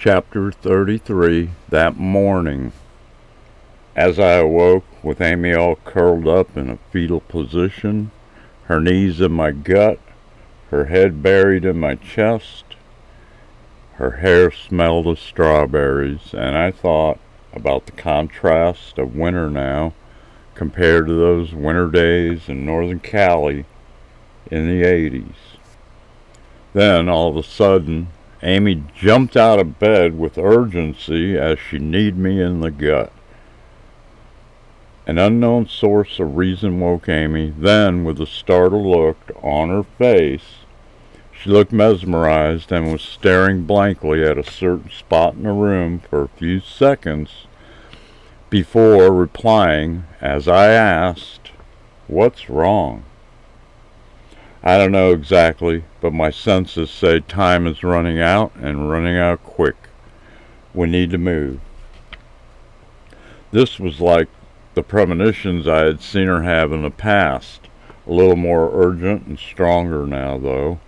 Chapter 33, That Morning. As I awoke, with Amy all curled up in a fetal position, her knees in my gut, her head buried in my chest, her hair smelled of strawberries, and I thought about the contrast of winter now compared to those winter days in northern Cali in the 80s. Then, all of a sudden, Amy jumped out of bed with urgency as she kneed me in the gut. An unknown source of reason woke Amy. Then, with a startled look on her face, she looked mesmerized and was staring blankly at a certain spot in the room for a few seconds before replying as I asked, "What's wrong?" I don't know exactly, but my senses say time is running out and running out quick. We need to move. This was like the premonitions I had seen her have in the past, a little more urgent and stronger now, though.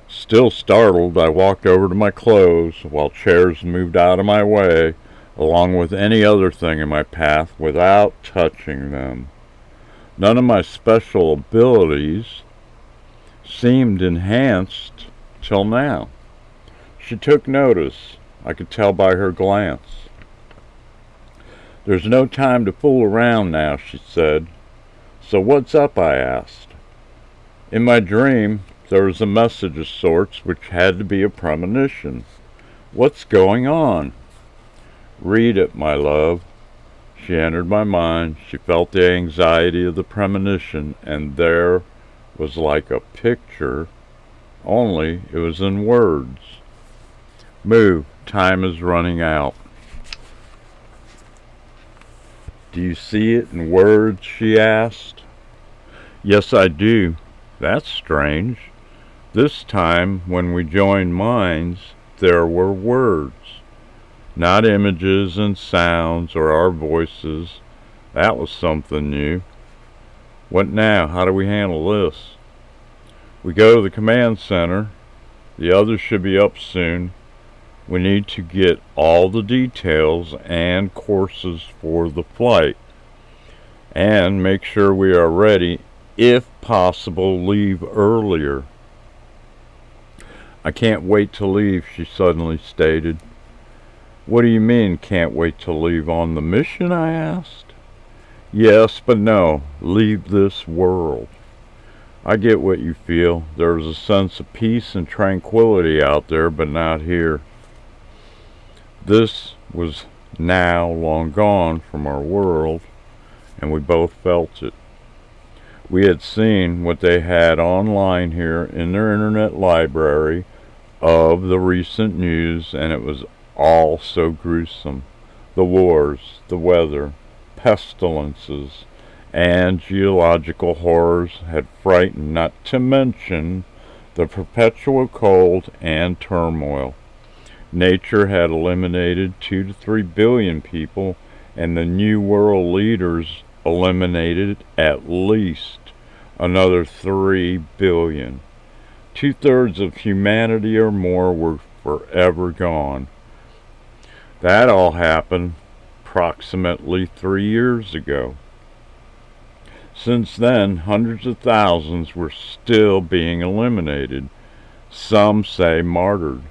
Still startled, I walked over to my clothes while chairs moved out of my way, along with any other thing in my path, without touching them. None of my special abilities seemed enhanced till now. She took notice. I could tell by her glance. "There's no time to fool around now," she said. "So what's up?" I asked. In my dream, there was a message of sorts which had to be a premonition. "What's going on?" "Read it, my love." She entered my mind. She felt the anxiety of the premonition, and there was like a picture, only it was in words. "Move, time is running out." "Do you see it in words?" she asked. "Yes, I do. That's strange. This time, when we joined minds, there were words, not images and sounds or our voices. That was something new. What now? How do we handle this?" "We go to the command center. The others should be up soon. We need to get all the details and courses for the flight, and make sure we are ready. If possible, leave earlier." "I can't wait to leave," she suddenly stated. "What do you mean, can't wait to leave? On the mission?" I asked. "Yes, but no. Leave this world. I get what you feel. There is a sense of peace and tranquility out there, but not here." This was now long gone from our world, and we both felt it. We had seen what they had online here in their internet library of the recent news, and it was all so gruesome. The wars, the weather, pestilences, and geological horrors had frightened, not to mention the perpetual cold and turmoil. Nature had eliminated 2 to 3 billion people, and the New World leaders eliminated at least another 3 billion. 2/3 of humanity or more were forever gone. That all happened approximately 3 years ago. Since then, hundreds of thousands were still being eliminated, some say martyred.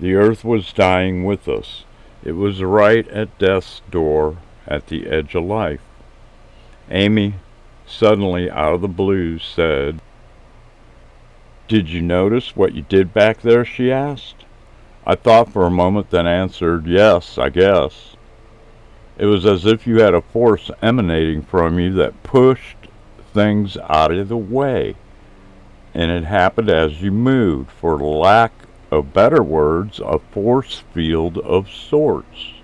The earth was dying with us. It was right at death's door, at the edge of life. Amy, suddenly out of the blue, said, "Did you notice what you did back there?" she asked. I thought for a moment, then answered, "Yes, I guess." It was as if you had a force emanating from you that pushed things out of the way, and it happened as you moved. For lack of better words, a force field of sorts.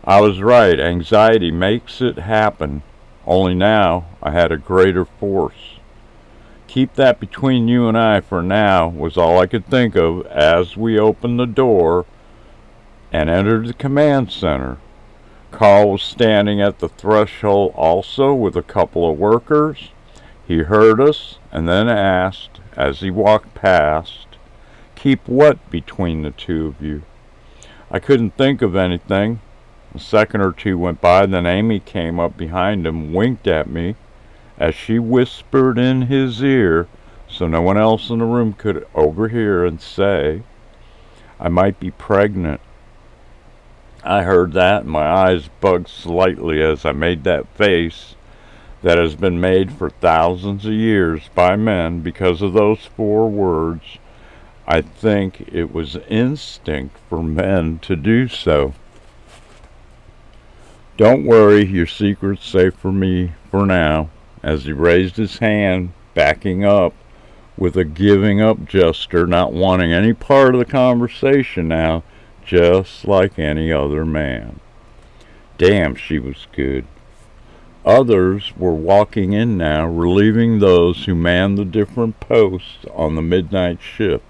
I was right. Anxiety makes it happen, only now I had a greater force. "Keep that between you and I for now," was all I could think of as we opened the door and entered the command center. Carl was standing at the threshold also with a couple of workers. He heard us and then asked, as he walked past, "Keep what between the two of you?" I couldn't think of anything. A second or two went by, then Amy came up behind him, winked at me as she whispered in his ear so no one else in the room could overhear and say, "I might be pregnant." I heard that and my eyes bugged slightly as I made that face that has been made for thousands of years by men because of those 4 words. I think it was instinct for men to do so. "Don't worry, your secret's safe for me for now," as he raised his hand, backing up with a giving up gesture, not wanting any part of the conversation now, just like any other man. Damn, she was good. Others were walking in now, relieving those who manned the different posts on the midnight shift.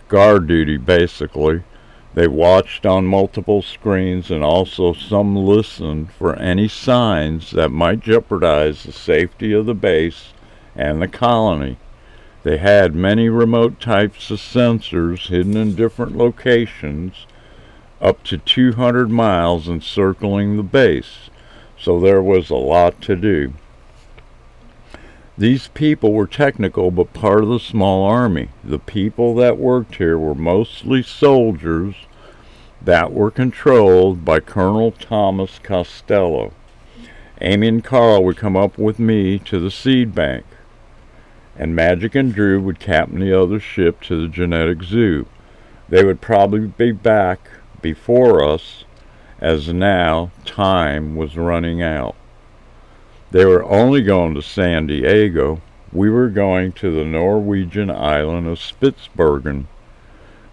Guard duty, basically. They watched on multiple screens, and also some listened for any signs that might jeopardize the safety of the base and the colony. They had many remote types of sensors hidden in different locations, up to 200 miles encircling the base, so there was a lot to do. These people were technical but part of the small army. The people that worked here were mostly soldiers that were controlled by Colonel Thomas Costello. Amy and Carl would come up with me to the seed bank, and Magic and Drew would captain the other ship to the genetic zoo. They would probably be back before us, as now time was running out. They were only going to San Diego. We were going to the Norwegian island of Spitsbergen.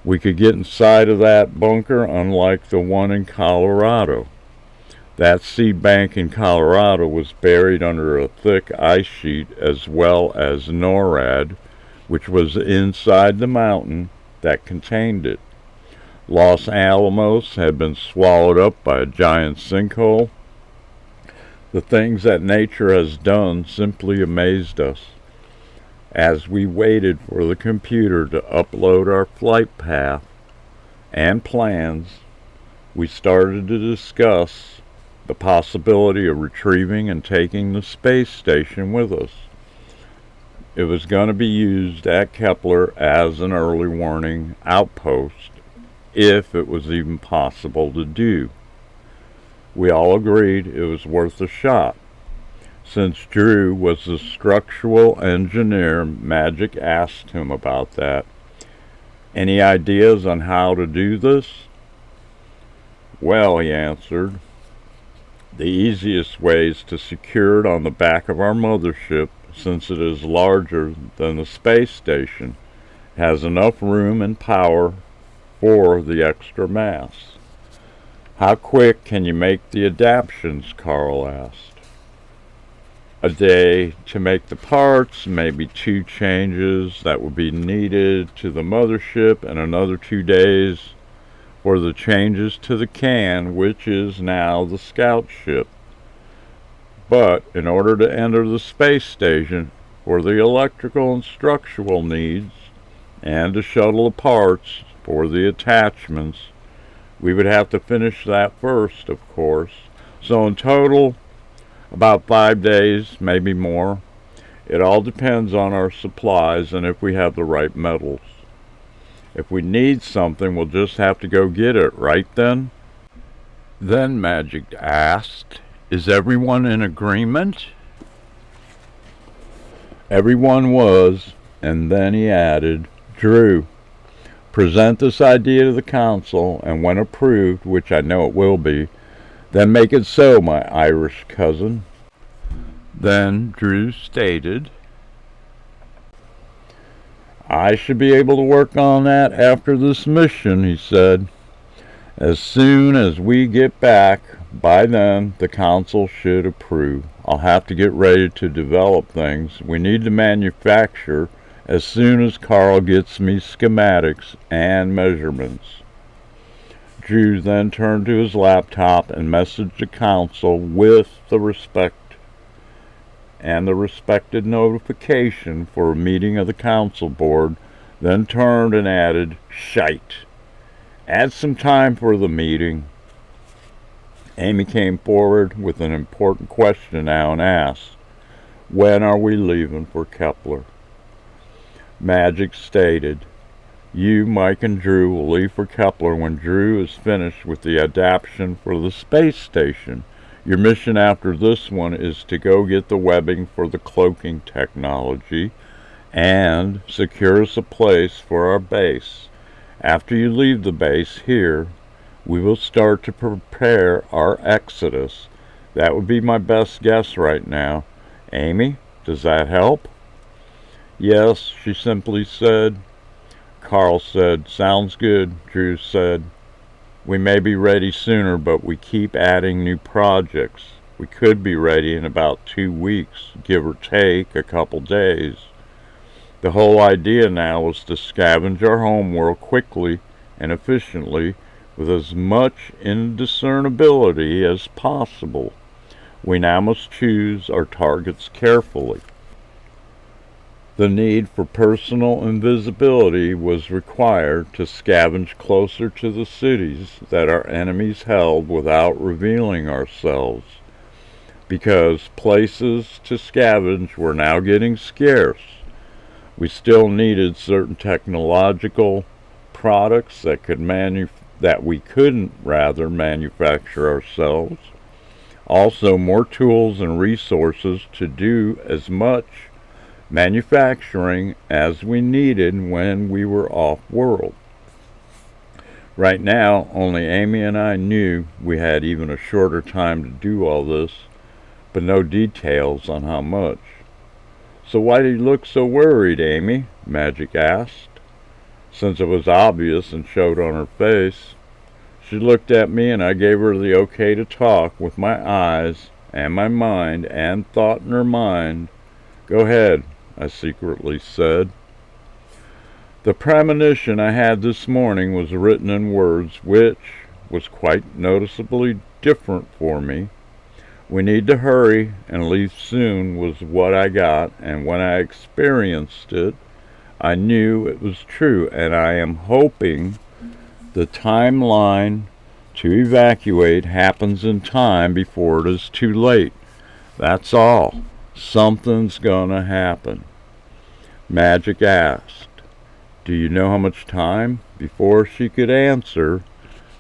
We could get inside of that bunker, unlike the one in Colorado. That seed bank in Colorado was buried under a thick ice sheet, as well as NORAD, which was inside the mountain that contained it. Los Alamos had been swallowed up by a giant sinkhole. The things that nature has done simply amazed us. As we waited for the computer to upload our flight path and plans, we started to discuss the possibility of retrieving and taking the space station with us. It was going to be used at Kepler as an early warning outpost, if it was even possible to do. We all agreed it was worth a shot. Since Drew was the structural engineer, Magic asked him about that. "Any ideas on how to do this?" "Well," he answered, "the easiest way is to secure it on the back of our mothership, since it is larger than the space station, has enough room and power for the extra mass." "How quick can you make the adaptations?" Carl asked. "A day to make the parts, maybe 2 changes that would be needed to the mothership, and another 2 days for the changes to the can, which is now the scout ship. But in order to enter the space station for the electrical and structural needs, and to shuttle the parts for the attachments, we would have to finish that first, of course. So in total, about 5 days, maybe more. It all depends on our supplies and if we have the right metals. If we need something, we'll just have to go get it, right then?" Then Magic asked, "Is everyone in agreement?" Everyone was, and then he added, "Drew, present this idea to the council, and when approved, which I know it will be, then make it so, my Irish cousin." Then Drew stated, "I should be able to work on that after this mission," he said. "As soon as we get back, by then the council should approve. I'll have to get ready to develop things. We need to manufacture as soon as Carl gets me schematics and measurements." Drew then turned to his laptop and messaged the council with the respected notification for a meeting of the council board, then turned and added, "Shite," Add some time for the meeting. Amy came forward with an important question now and asked, "When are we leaving for Kepler?" Magic stated, "You, Mike, and Drew will leave for Kepler when Drew is finished with the adaptation for the space station. Your mission after this one is to go get the webbing for the cloaking technology and secure us a place for our base. After you leave the base here, we will start to prepare our exodus. That would be my best guess right now. Amy, does that help?" "Yes," she simply said. Carl said, "Sounds good." Drew said, "We may be ready sooner, but we keep adding new projects. We could be ready in about 2 weeks, give or take a couple days." The whole idea now was to scavenge our homeworld quickly and efficiently with as much indiscernibility as possible. We now must choose our targets carefully. The need for personal invisibility was required to scavenge closer to the cities that our enemies held without revealing ourselves, because places to scavenge were now getting scarce. We still needed certain technological products that we couldn't manufacture ourselves. Also, more tools and resources to do as much manufacturing as we needed when we were off-world. Right now, only Amy and I knew we had even a shorter time to do all this, but no details on how much. "So why do you look so worried, Amy?" Magic asked. Since it was obvious and showed on her face, she looked at me and I gave her the okay to talk with my eyes and my mind and thought in her mind. "Go ahead," I secretly said. The premonition I had this morning was written in words, which was quite noticeably different for me. "We need to hurry and leave soon" was what I got, and when I experienced it, I knew it was true, and I am hoping the timeline to evacuate happens in time before it is too late. That's all. Something's gonna happen. Magic asked, "Do you know how much time?" Before she could answer,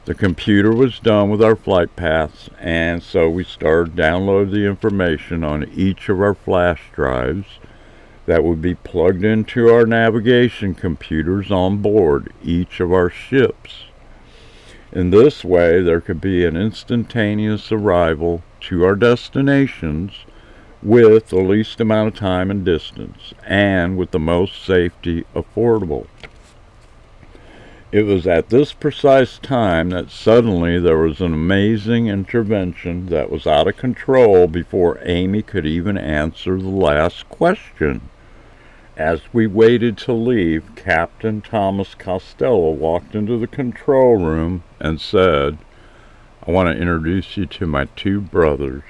the computer was done with our flight paths, and so we started downloading the information on each of our flash drives that would be plugged into our navigation computers on board each of our ships. In this way, there could be an instantaneous arrival to our destinations with the least amount of time and distance, and with the most safety affordable. It was at this precise time that suddenly there was an amazing intervention that was out of control before Amy could even answer the last question. As we waited to leave, Captain Thomas Costello walked into the control room and said, "I want to introduce you to my 2 brothers."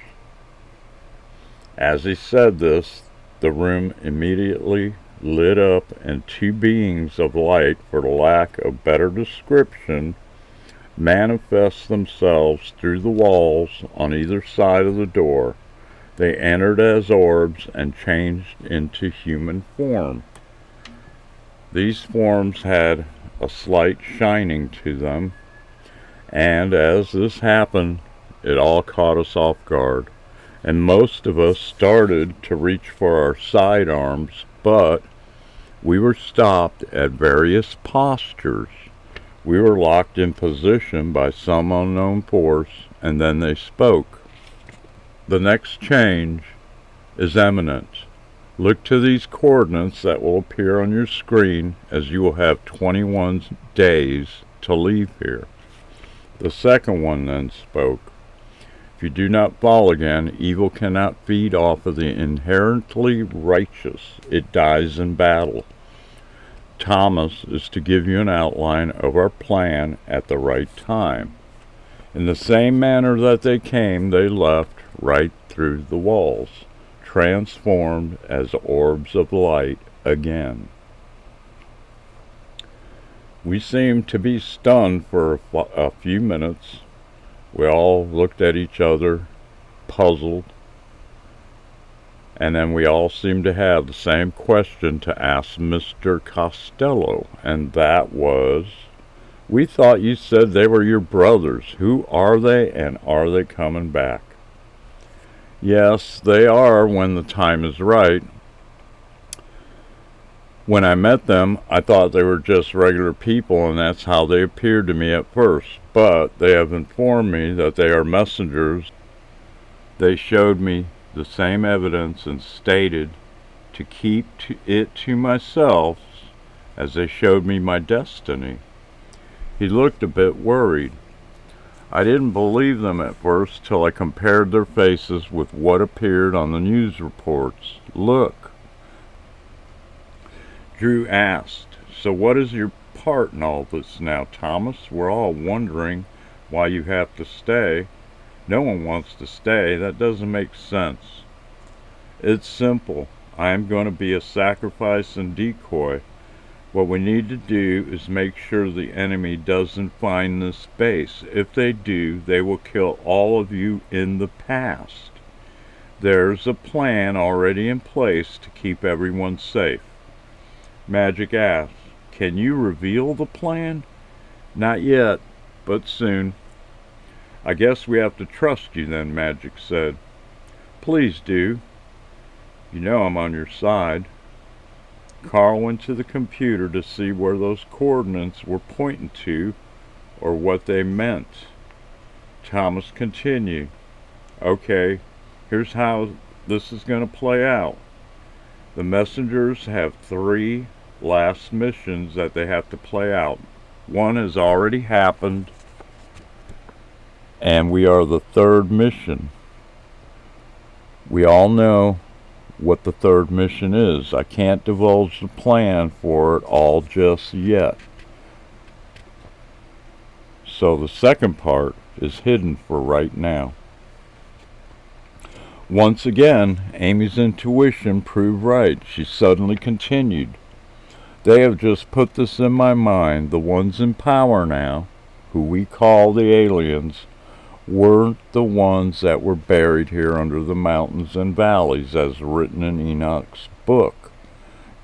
As he said this, the room immediately lit up and 2 beings of light, for the lack of better description, manifest themselves through the walls on either side of the door. They entered as orbs and changed into human form. These forms had a slight shining to them, and as this happened, it all caught us off guard, and most of us started to reach for our sidearms, but we were stopped at various postures. We were locked in position by some unknown force, and then they spoke. "The next change is imminent. Look to these coordinates that will appear on your screen, as you will have 21 days to leave here." The second one then spoke. "If you do not fall again, evil cannot feed off of the inherently righteous. It dies in battle. Thomas is to give you an outline of our plan at the right time. In the same manner that they came, they left right through the walls, transformed as orbs of light again." We seemed to be stunned for a few minutes. We all looked at each other, puzzled, and then we all seemed to have the same question to ask Mr. Costello, and that was, "We thought you said they were your brothers. Who are they, and are they coming back?" "Yes, they are when the time is right. When I met them, I thought they were just regular people, and that's how they appeared to me at first. But they have informed me that they are messengers. They showed me the same evidence and stated to keep it to myself as they showed me my destiny." He looked a bit worried. "I didn't believe them at first till I compared their faces with what appeared on the news reports. Look." Drew asked, "So what is your part in all this now, Thomas? We're all wondering why you have to stay." "No one wants to stay. That doesn't make sense." "It's simple. I am going to be a sacrifice and decoy. What we need to do is make sure the enemy doesn't find this base. If they do, they will kill all of you in the past. There's a plan already in place to keep everyone safe." Magic asked, "Can you reveal the plan?" "Not yet, but soon." "I guess we have to trust you then," Magic said. "Please do. You know I'm on your side." Carl went to the computer to see where those coordinates were pointing to or what they meant. Thomas continued, "Okay, here's how this is going to play out. The messengers have 3 last missions that they have to play out. One has already happened, and we are the 3rd mission. We all know what the 3rd mission is. I can't divulge the plan for it all just yet. So the second part is hidden for right now." Once again, Amy's intuition proved right. She suddenly continued, "They have just put this in my mind. The ones in power now, who we call the aliens, weren't the ones that were buried here under the mountains and valleys as written in Enoch's book.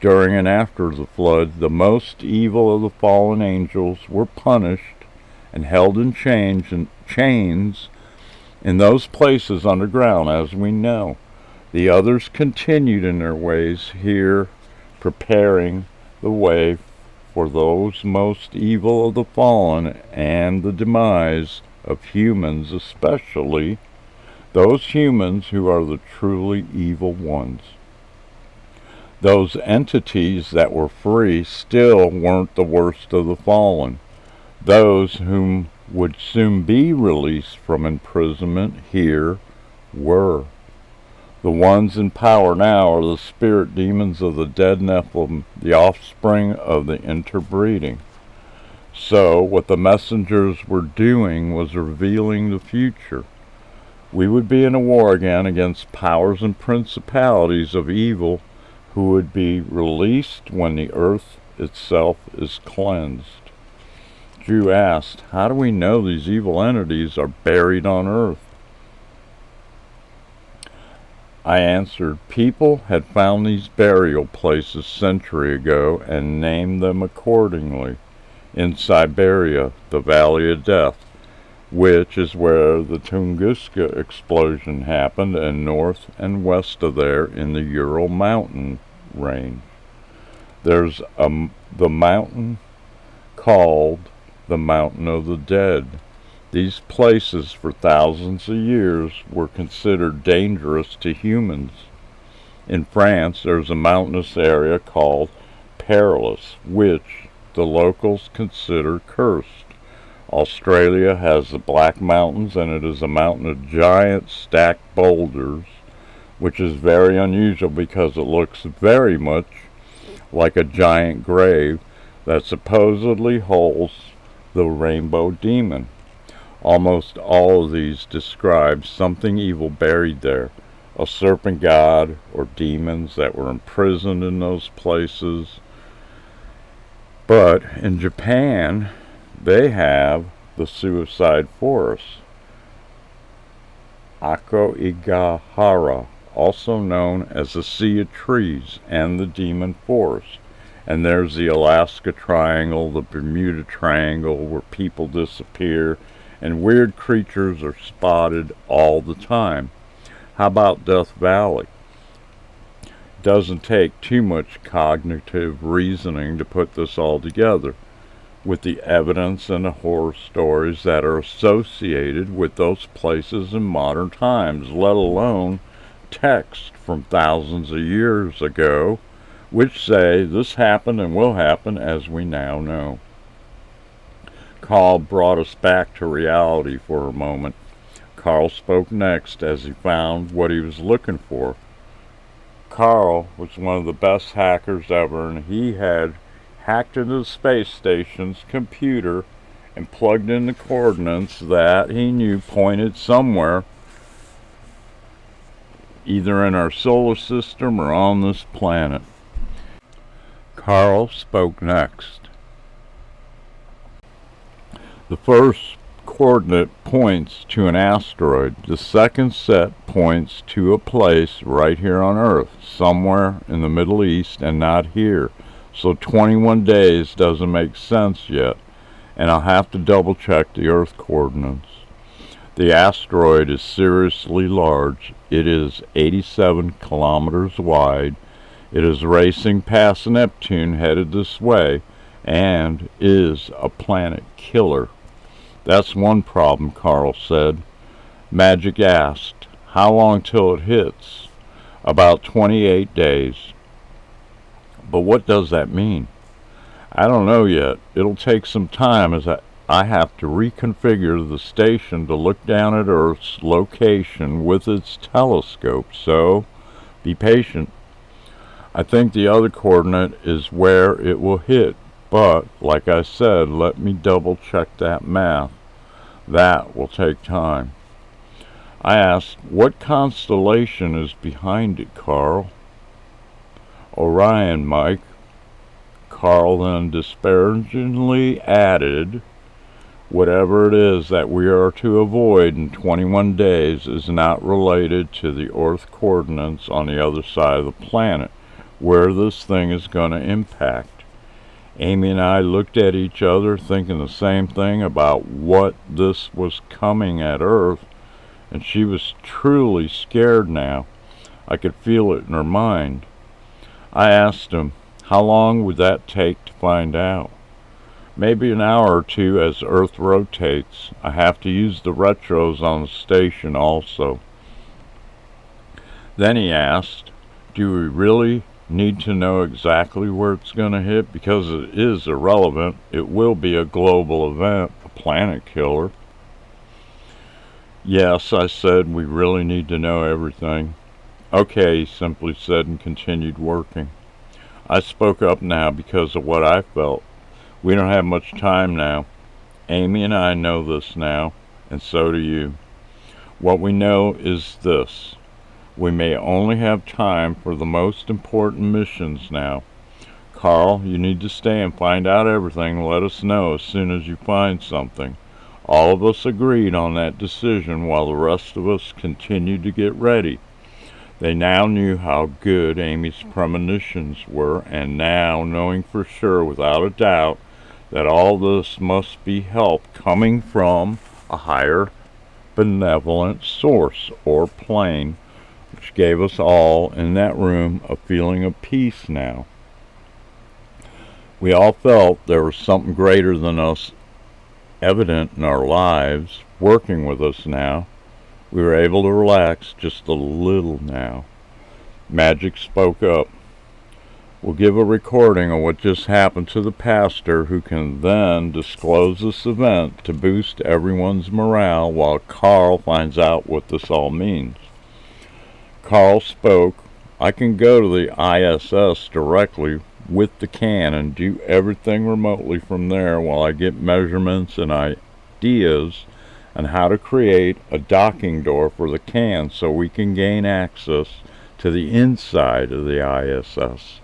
During and after the flood, the most evil of the fallen angels were punished and held in chains in those places underground, as we know. The others continued in their ways here, preparing the way for those most evil of the fallen and the demise of humans, especially those humans who are the truly evil ones. Those entities that were free still weren't the worst of the fallen. Those whom would soon be released from imprisonment here were. The ones in power now are the spirit demons of the dead Nephilim, the offspring of the interbreeding. So what the messengers were doing was revealing the future. We would be in a war again against powers and principalities of evil who would be released when the earth itself is cleansed." Drew asked, "How do we know these evil entities are buried on earth?" I answered, "People had found these burial places centuries ago and named them accordingly. In Siberia, the Valley of Death, which is where the Tunguska explosion happened, and north and west of there in the Ural mountain range. There's the mountain called the Mountain of the Dead. These places for thousands of years were considered dangerous to humans. In France, there's a mountainous area called Perilous, which the locals consider cursed. Australia has the Black Mountains, and it is a mountain of giant stacked boulders, which is very unusual because it looks very much like a giant grave that supposedly holds the rainbow demon. Almost all of these describe something evil buried there, a serpent god or demons that were imprisoned in those places. But in Japan, they have the suicide forest, Akoigahara, also known as the Sea of Trees and the Demon Forest. And there's the Alaska Triangle, the Bermuda Triangle, where people disappear and weird creatures are spotted all the time. How about Death Valley? Doesn't take too much cognitive reasoning to put this all together, with the evidence and the horror stories that are associated with those places in modern times, let alone texts from thousands of years ago, which say this happened and will happen as we now know. Carl brought us back to reality for a moment. Carl spoke next as he found what he was looking for. Carl was one of the best hackers ever, and he had hacked into the space station's computer and plugged in the coordinates that he knew pointed somewhere, either in our solar system or on this planet. Carl spoke next. The first coordinate points to an asteroid. The second set points to a place right here on Earth, somewhere in the Middle East and not here. So 21 days doesn't make sense yet, and I'll have to double check the Earth coordinates. The asteroid is seriously large. It is 87 kilometers wide. It is racing past Neptune headed this way and is a planet killer. That's one problem, Carl said. Magic asked, how long till it hits? About 28 days. But what does that mean? I don't know yet. It'll take some time as I have to reconfigure the station to look down at Earth's location with its telescope, so be patient. I think the other coordinate is where it will hit, but, like I said, let me double check that math. That will take time. I asked, what constellation is behind it, Carl? Orion, Mike. Carl then disparagingly added, whatever it is that we are to avoid in 21 days is not related to the Earth coordinates on the other side of the planet, where this thing is going to impact. Amy and I looked at each other thinking the same thing about what this was coming at Earth, and she was truly scared now. I could feel it in her mind. I asked him, how long would that take to find out? Maybe an hour or two as Earth rotates. I have to use the retros on the station also. Then he asked, do we really need to know exactly where it's going to hit? Because it is irrelevant. It will be a global event, a planet killer. Yes, I said, we really need to know everything. Okay, he simply said and continued working. I spoke up now because of what I felt. We don't have much time now. Amy and I know this now, and so do you. What we know is this. We may only have time for the most important missions now. Carl, you need to stay and find out everything. Let us know as soon as you find something. All of us agreed on that decision while the rest of us continued to get ready. They now knew how good Amy's premonitions were, and now, knowing for sure without a doubt that all this must be help coming from a higher benevolent source or plane, which gave us all in that room a feeling of peace now. We all felt there was something greater than us evident in our lives, working with us now. We were able to relax just a little now. Magic spoke up. We'll give a recording of what just happened to the pastor, who can then disclose this event to boost everyone's morale while Carl finds out what this all means. Carl spoke. I can go to the ISS directly with the can and do everything remotely from there while I get measurements and ideas on how to create a docking door for the can so we can gain access to the inside of the ISS.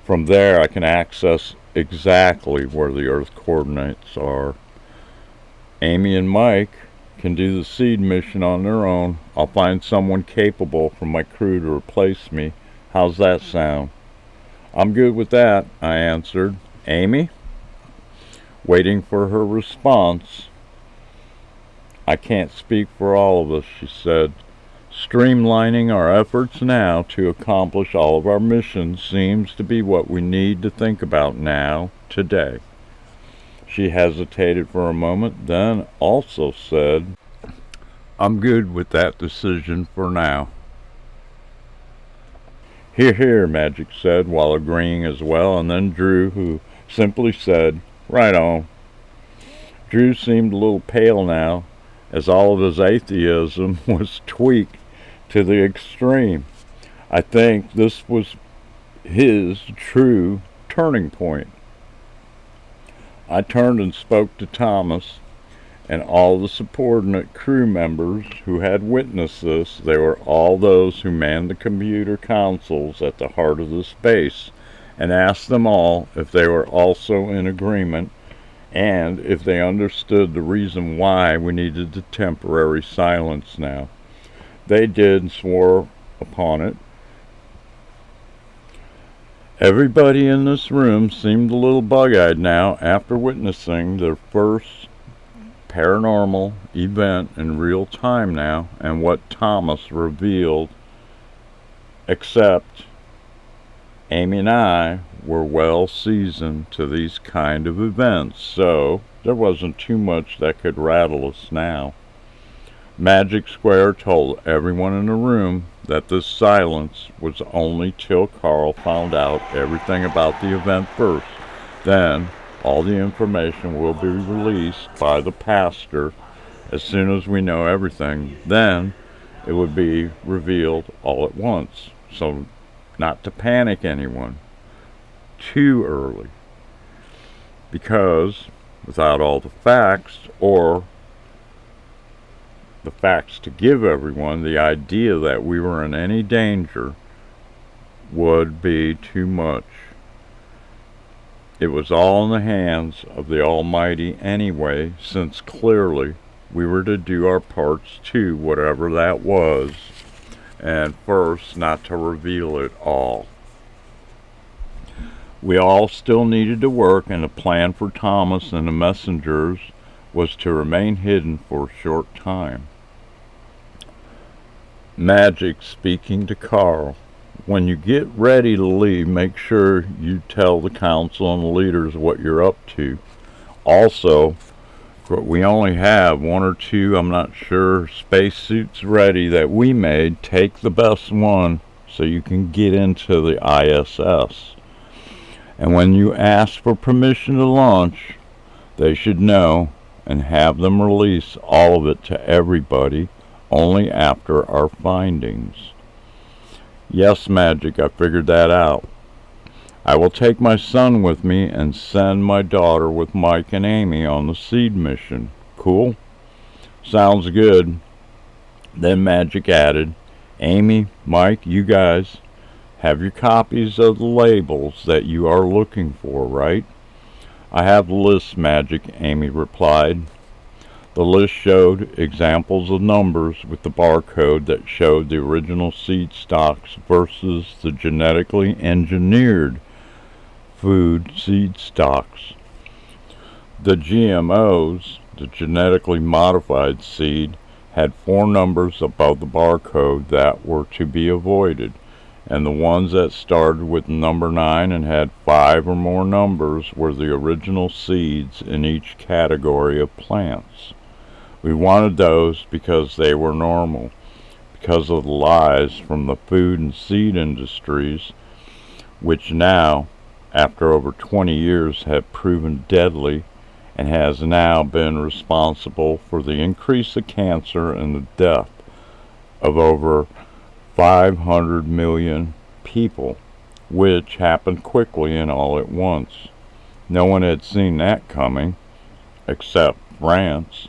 From there I can access exactly where the Earth coordinates are. Amy and Mike can do the seed mission on their own. I'll find someone capable from my crew to replace me. How's that sound? I'm good with that, I answered. Amy? Waiting for her response. I can't speak for all of us, she said. Streamlining our efforts now to accomplish all of our missions seems to be what we need to think about now, today. She hesitated for a moment, then also said, I'm good with that decision for now. Hear, hear, Magic said while agreeing as well, and then Drew, who simply said, right on. Drew seemed a little pale now, as all of his atheism was tweaked to the extreme. I think this was his true turning point. I turned and spoke to Thomas and all the subordinate crew members who had witnessed this. They were all those who manned the computer consoles at the heart of this base, and asked them all if they were also in agreement and if they understood the reason why we needed the temporary silence now. They did and swore upon it. Everybody in this room seemed a little bug-eyed now after witnessing their first paranormal event in real time now, and what Thomas revealed, except Amy and I were well seasoned to these kind of events, so there wasn't too much that could rattle us now. Magic Square told everyone in the room that this silence was only till Carl found out everything about the event first. Then all the information will be released by the pastor as soon as we know everything. Then it would be revealed all at once. So not to panic anyone too early, because without all the facts, or the facts to give everyone, the idea that we were in any danger would be too much. It was all in the hands of the Almighty anyway, since clearly we were to do our parts too, whatever that was, and first not to reveal it all. We all still needed to work, and the plan for Thomas and the messengers was to remain hidden for a short time. Magic speaking to Carl. When you get ready to leave, make sure you tell the council and the leaders what you're up to. Also, we only have one or two, I'm not sure, spacesuits ready that we made. Take the best one so you can get into the ISS. And when you ask for permission to launch, they should know, and have them release all of it to everybody only after our findings. Yes, Magic, I figured that out. I will take my son with me and send my daughter with Mike and Amy on the seed mission. Cool? Sounds good. Then Magic added, Amy, Mike, you guys have your copies of the labels that you are looking for, right? I have lists, Magic, Amy replied. The list showed examples of numbers with the barcode that showed the original seed stocks versus the genetically engineered food seed stocks. The GMOs, the genetically modified seed, had 4 numbers above the barcode that were to be avoided, and the ones that started with number 9 and had 5 or more numbers were the original seeds in each category of plants. We wanted those because they were normal, because of the lies from the food and seed industries, which now, after over 20 years, have proven deadly and has now been responsible for the increase of cancer and the death of over 500 million people, which happened quickly and all at once. No one had seen that coming, except France.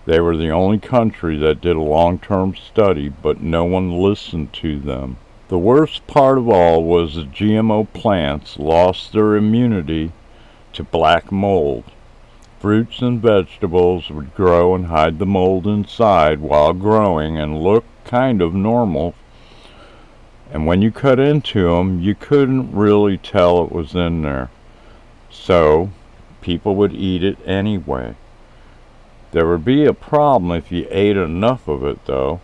They were the only country that did a long-term study, but no one listened to them. The worst part of all was the GMO plants lost their immunity to black mold. Fruits and vegetables would grow and hide the mold inside while growing and look kind of normal. And when you cut into them, you couldn't really tell it was in there. So, people would eat it anyway. There would be a problem if you ate enough of it, though.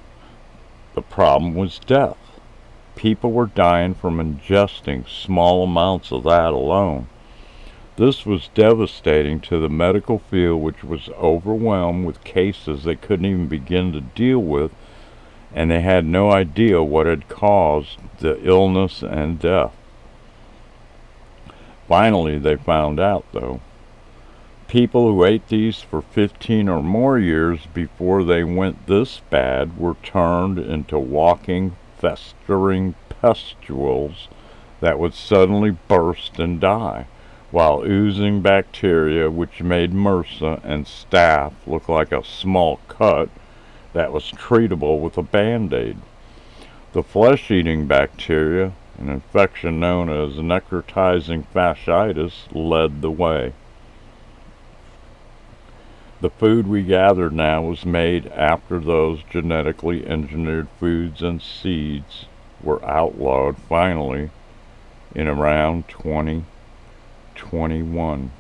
The problem was death. People were dying from ingesting small amounts of that alone. This was devastating to the medical field, which was overwhelmed with cases they couldn't even begin to deal with, and they had no idea what had caused the illness and death. Finally, they found out, though. People who ate these for 15 or more years before they went this bad were turned into walking, festering pustules that would suddenly burst and die, while oozing bacteria which made MRSA and staph look like a small cut that was treatable with a Band-Aid. The flesh-eating bacteria, an infection known as necrotizing fasciitis, led the way. The food we gathered now was made after those genetically engineered foods and seeds were outlawed finally in around 2021.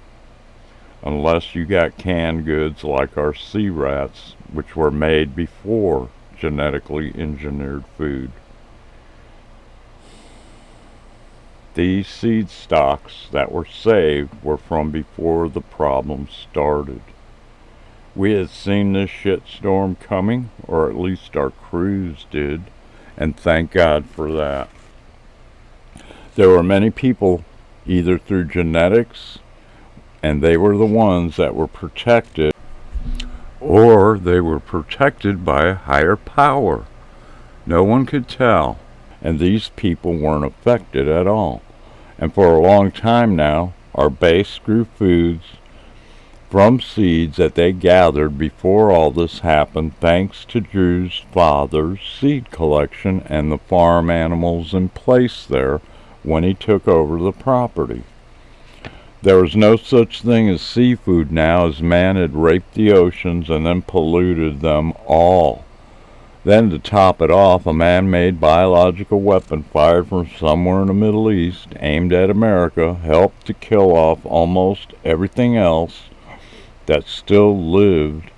Unless you got canned goods like our sea rats, which were made before genetically engineered food. These seed stocks that were saved were from before the problem started. We had seen this shitstorm coming, or at least our crews did, and thank God for that. There were many people, either through genetics, and they were the ones that were protected, or they were protected by a higher power. No one could tell, and these people weren't affected at all. And for a long time now, our base grew foods from seeds that they gathered before all this happened, thanks to Drew's father's seed collection and the farm animals in place there when he took over the property. There was no such thing as seafood now, as man had raped the oceans and then polluted them all. Then, to top it off, a man-made biological weapon fired from somewhere in the Middle East, aimed at America, helped to kill off almost everything else that still lived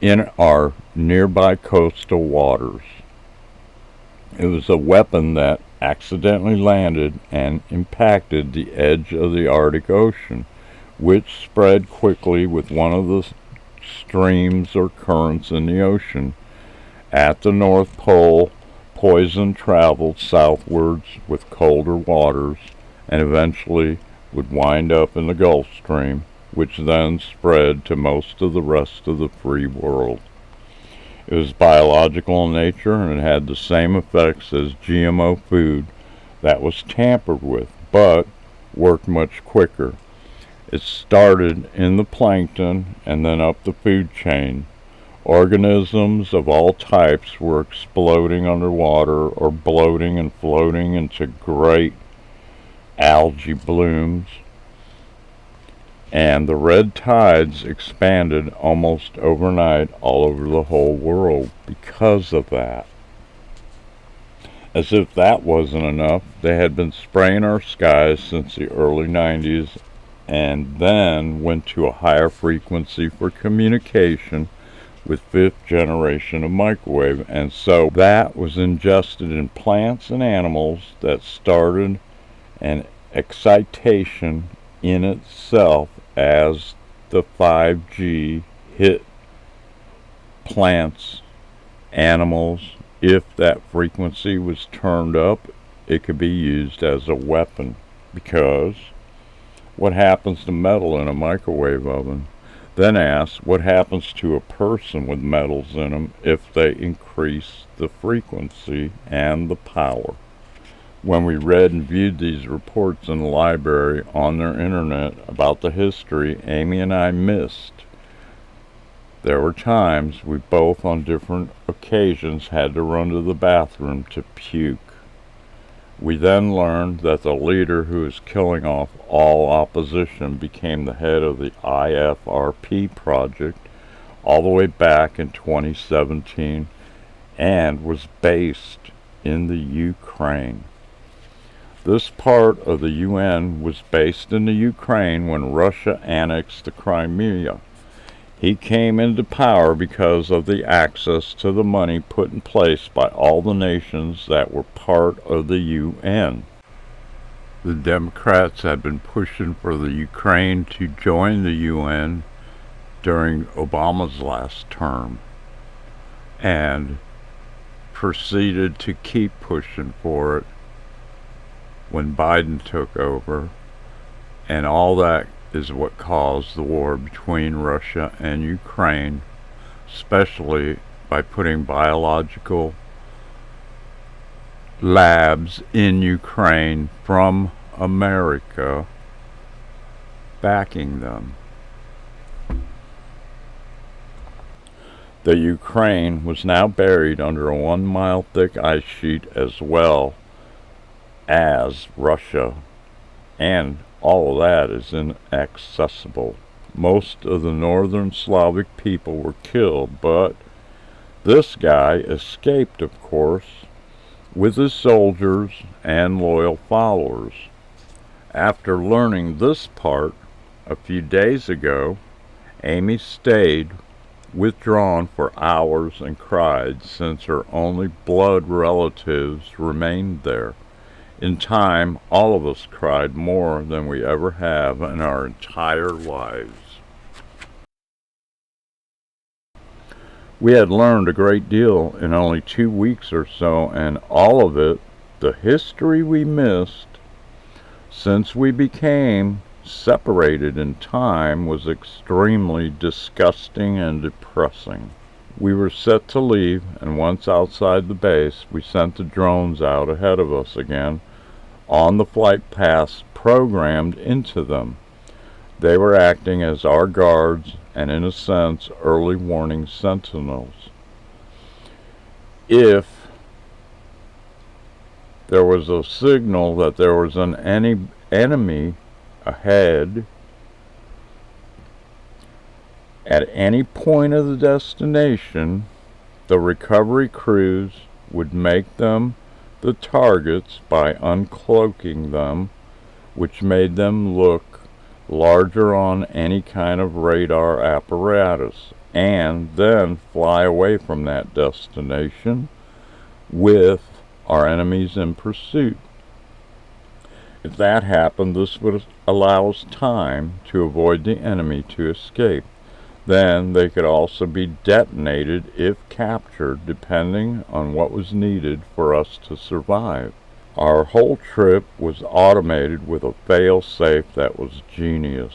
in our nearby coastal waters. It was a weapon that accidentally landed and impacted the edge of the Arctic Ocean, which spread quickly with one of the streams or currents in the ocean. At the North Pole, poison traveled southwards with colder waters and eventually would wind up in the Gulf Stream, which then spread to most of the rest of the free world. It was biological in nature and it had the same effects as GMO food that was tampered with, but worked much quicker. It started in the plankton and then up the food chain. Organisms of all types were exploding underwater or bloating and floating into great algae blooms. And the red tides expanded almost overnight all over the whole world because of that. As if that wasn't enough, they had been spraying our skies since the early 90s and then went to a higher frequency for communication with fifth generation of microwave, and so that was ingested in plants and animals that started an excitation in itself as the 5G hit plants, animals. If that frequency was turned up, it could be used as a weapon. Because what happens to metal in a microwave oven? Then ask what happens to a person with metals in them if they increase the frequency and the power. When we read and viewed these reports in the library on their internet about the history, Amy and I missed. There were times we both on different occasions had to run to the bathroom to puke. We then learned that the leader who was killing off all opposition became the head of the IFRP project all the way back in 2017 and was based in the Ukraine. This part of the UN was based in the Ukraine when Russia annexed the Crimea. He came into power because of the access to the money put in place by all the nations that were part of the UN. The Democrats had been pushing for the Ukraine to join the UN during Obama's last term and proceeded to keep pushing for it when Biden took over, and all that is what caused the war between Russia and Ukraine, especially by putting biological labs in Ukraine from America backing them. The Ukraine was now buried under a 1-mile thick ice sheet as well as Russia, and all of that is inaccessible. Most of the northern Slavic people were killed, but this guy escaped, of course, with his soldiers and loyal followers. After learning this part a few days ago, Amy stayed withdrawn for hours and cried since her only blood relatives remained there. In time, all of us cried more than we ever have in our entire lives. We had learned a great deal in only 2 weeks or so, and all of it, the history we missed since we became separated in time, was extremely disgusting and depressing. We were set to leave, and once outside the base, we sent the drones out ahead of us again, on the flight paths programmed into them. They were acting as our guards and, in a sense, early warning sentinels. If there was a signal that there was an enemy ahead at any point of the destination, the recovery crews would make them the targets by uncloaking them, which made them look larger on any kind of radar apparatus, and then fly away from that destination with our enemies in pursuit. If that happened, this would allow us time to avoid the enemy to escape. Then they could also be detonated if captured, depending on what was needed for us to survive. Our whole trip was automated with a fail-safe that was genius.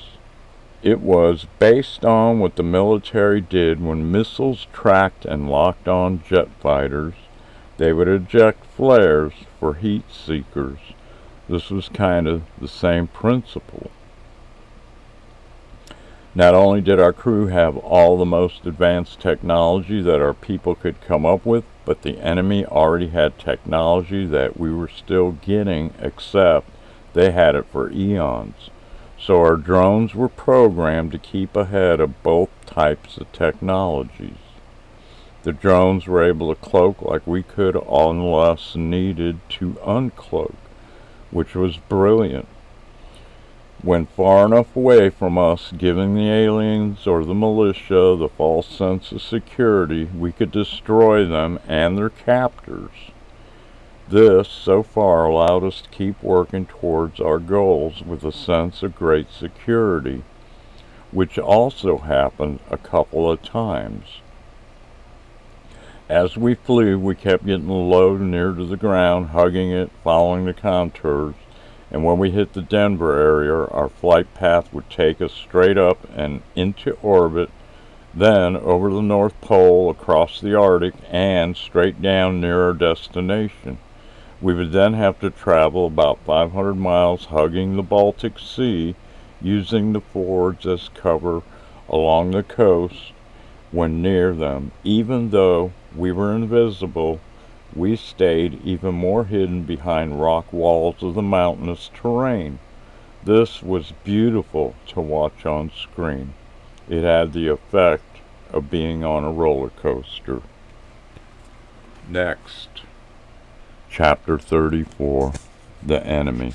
It was based on what the military did when missiles tracked and locked on jet fighters. They would eject flares for heat seekers. This was kind of the same principle. Not only did our crew have all the most advanced technology that our people could come up with, but the enemy already had technology that we were still getting, except they had it for eons. So our drones were programmed to keep ahead of both types of technologies. The drones were able to cloak like we could unless needed to uncloak, which was brilliant. When far enough away from us, giving the aliens or the militia the false sense of security, we could destroy them and their captors. This, so far, allowed us to keep working towards our goals with a sense of great security, which also happened a couple of times. As we flew, we kept getting low near to the ground, hugging it, following the contours, and when we hit the Denver area, our flight path would take us straight up and into orbit, then over the North Pole, across the Arctic, and straight down near our destination. We would then have to travel about 500 miles hugging the Baltic Sea, using the fords as cover along the coast when near them. Even though we were invisible, We stayed even more hidden behind rock walls of the mountainous terrain. This was beautiful to watch on screen. It had the effect of being on a roller coaster. Next, Chapter 34, The Enemy.